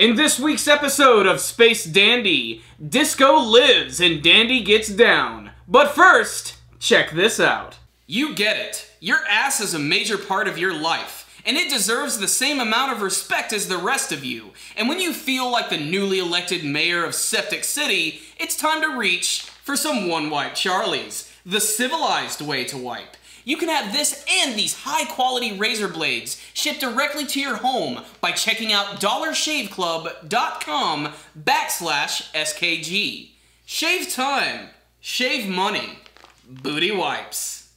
In this week's episode of Space Dandy, Disco lives and Dandy gets down. But first, check this out. You get it. Your ass is a major part of your life, and it deserves the same amount of respect as the rest of you. And when you feel like the newly elected mayor of Septic City, it's time to reach for some one-wipe Charlies, the civilized way to wipe. You can have this and these high-quality razor blades shipped directly to your home by checking out dollarshaveclub.com/SKG. Shave time, shave money, booty wipes.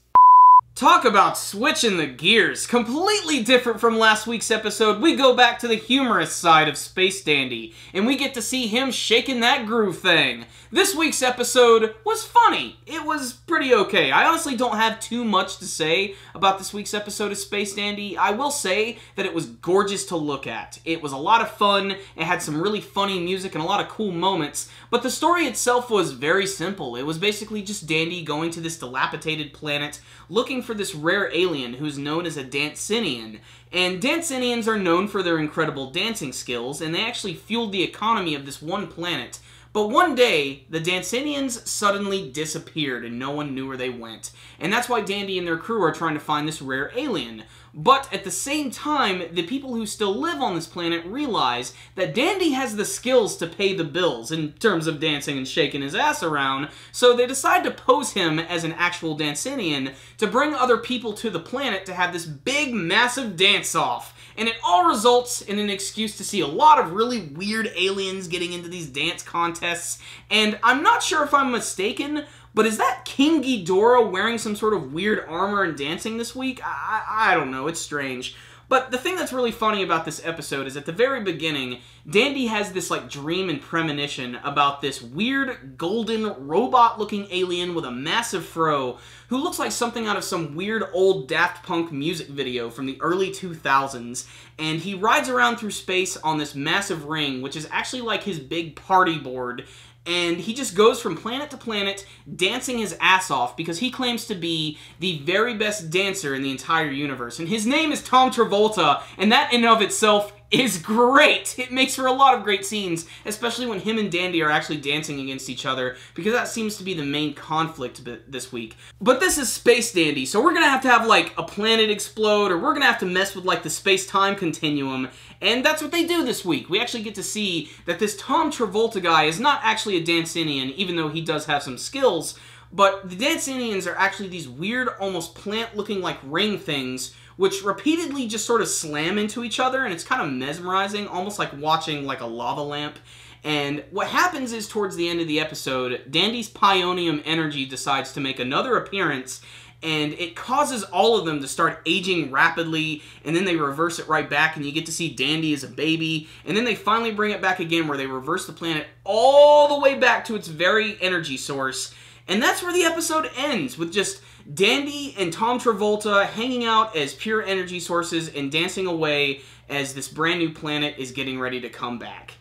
Talk about switching the gears. Completely different from last week's episode, we go back to the humorous side of Space Dandy, and we get to see him shaking that groove thing. This week's episode was funny. It was pretty okay. I honestly don't have too much to say about this week's episode of Space Dandy. I will say that it was gorgeous to look at. It was a lot of fun, it had some really funny music and a lot of cool moments, but the story itself was very simple. It was basically just Dandy going to this dilapidated planet, looking for this rare alien who's known as a Dancinian. And Dancinians are known for their incredible dancing skills, and they actually fueled the economy of this one planet. But one day, the Dancinians suddenly disappeared and no one knew where they went. And that's why Dandy and their crew are trying to find this rare alien. But at the same time, the people who still live on this planet realize that Dandy has the skills to pay the bills in terms of dancing and shaking his ass around, so they decide to pose him as an actual Dancinian to bring other people to the planet to have this big, massive dance-off. And it all results in an excuse to see a lot of really weird aliens getting into these dance contests, and I'm not sure if I'm mistaken, but is that King Ghidorah wearing some sort of weird armor and dancing this week? I don't know, it's strange. But the thing that's really funny about this episode is at the very beginning, Dandy has this like dream and premonition about this weird golden robot-looking alien with a massive fro who looks like something out of some weird old Daft Punk music video from the early 2000s, and he rides around through space on this massive ring, which is actually like his big party board, and he just goes from planet to planet dancing his ass off because he claims to be the very best dancer in the entire universe. And his name is Tom Travolta, and that in and of itself is great. It makes for a lot of great scenes, especially when him and Dandy are actually dancing against each other, because that seems to be the main conflict this week. But this is Space Dandy, so we're gonna have to have like a planet explode, or we're gonna have to mess with like the space-time continuum, and that's what they do this week. We actually get to see that this Tom Travolta guy is not actually a Dancinian, even though he does have some skills, but the Dancinians are actually these weird, almost plant-looking like ring things, which repeatedly just sort of slam into each other, and it's kind of mesmerizing, almost like watching like a lava lamp. And what happens is, towards the end of the episode, Dandy's Pionium energy decides to make another appearance, and it causes all of them to start aging rapidly, and then they reverse it right back, and you get to see Dandy as a baby, and then they finally bring it back again, where they reverse the planet all the way back to its very energy source. And that's where the episode ends, with just Dandy and Tom Travolta hanging out as pure energy sources and dancing away as this brand new planet is getting ready to come back.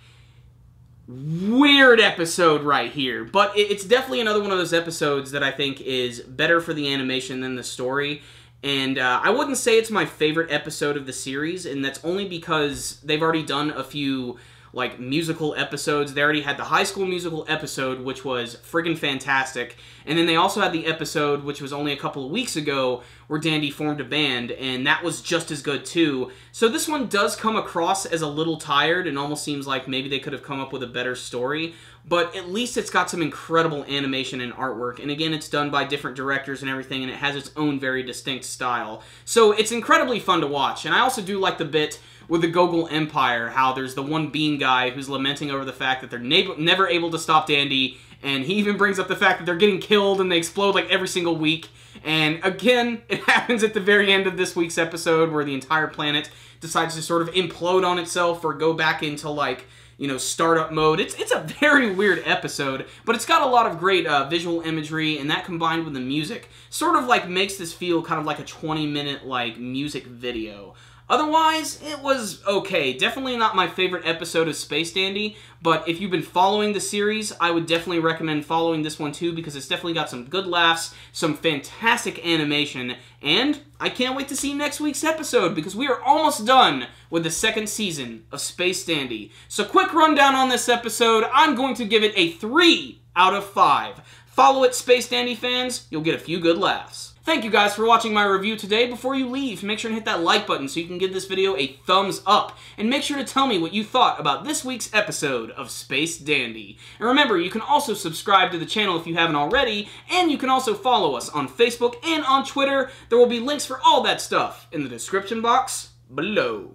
Weird episode right here, but it's definitely another one of those episodes that I think is better for the animation than the story. And I wouldn't say it's my favorite episode of the series, and that's only because they've already done a few like musical episodes. They already had the High School Musical episode, which was friggin' fantastic, and then they also had the episode, which was only a couple of weeks ago, where Dandy formed a band, and that was just as good too. So this one does come across as a little tired, and almost seems like maybe they could have come up with a better story, but at least it's got some incredible animation and artwork, and again, it's done by different directors and everything, and it has its own very distinct style. So it's incredibly fun to watch, and I also do like the bit with the Gogol Empire, how there's the one bean guy who's lamenting over the fact that they're never able to stop Dandy, and he even brings up the fact that they're getting killed and they explode like every single week. And again, it happens at the very end of this week's episode where the entire planet decides to sort of implode on itself or go back into like, you know, startup mode. It's a very weird episode, but it's got a lot of great visual imagery, and that combined with the music sort of like makes this feel kind of like a 20-minute like music video. Otherwise, it was okay. Definitely not my favorite episode of Space Dandy, but if you've been following the series, I would definitely recommend following this one too, because it's definitely got some good laughs, some fantastic animation, and I can't wait to see next week's episode, because we are almost done with the second season of Space Dandy. So quick rundown on this episode, I'm going to give it a 3 out of 5. Follow it, Space Dandy fans, you'll get a few good laughs. Thank you guys for watching my review today. Before you leave, make sure to hit that like button so you can give this video a thumbs up. And make sure to tell me what you thought about this week's episode of Space Dandy. And remember, you can also subscribe to the channel if you haven't already, and you can also follow us on Facebook and on Twitter. There will be links for all that stuff in the description box below.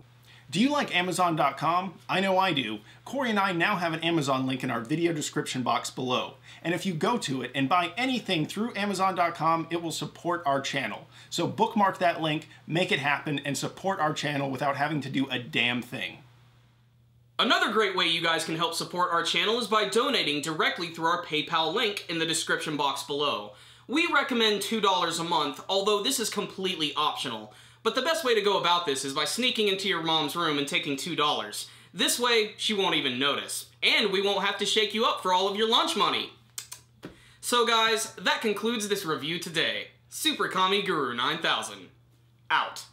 Do you like Amazon.com? I know I do. Corey and I now have an Amazon link in our video description box below. And if you go to it and buy anything through Amazon.com, it will support our channel. So bookmark that link, make it happen, and support our channel without having to do a damn thing. Another great way you guys can help support our channel is by donating directly through our PayPal link in the description box below. We recommend $2 a month, although this is completely optional. But the best way to go about this is by sneaking into your mom's room and taking $2. This way, she won't even notice. And we won't have to shake you up for all of your lunch money. So guys, that concludes this review today. Super Kami Guru 9000. Out.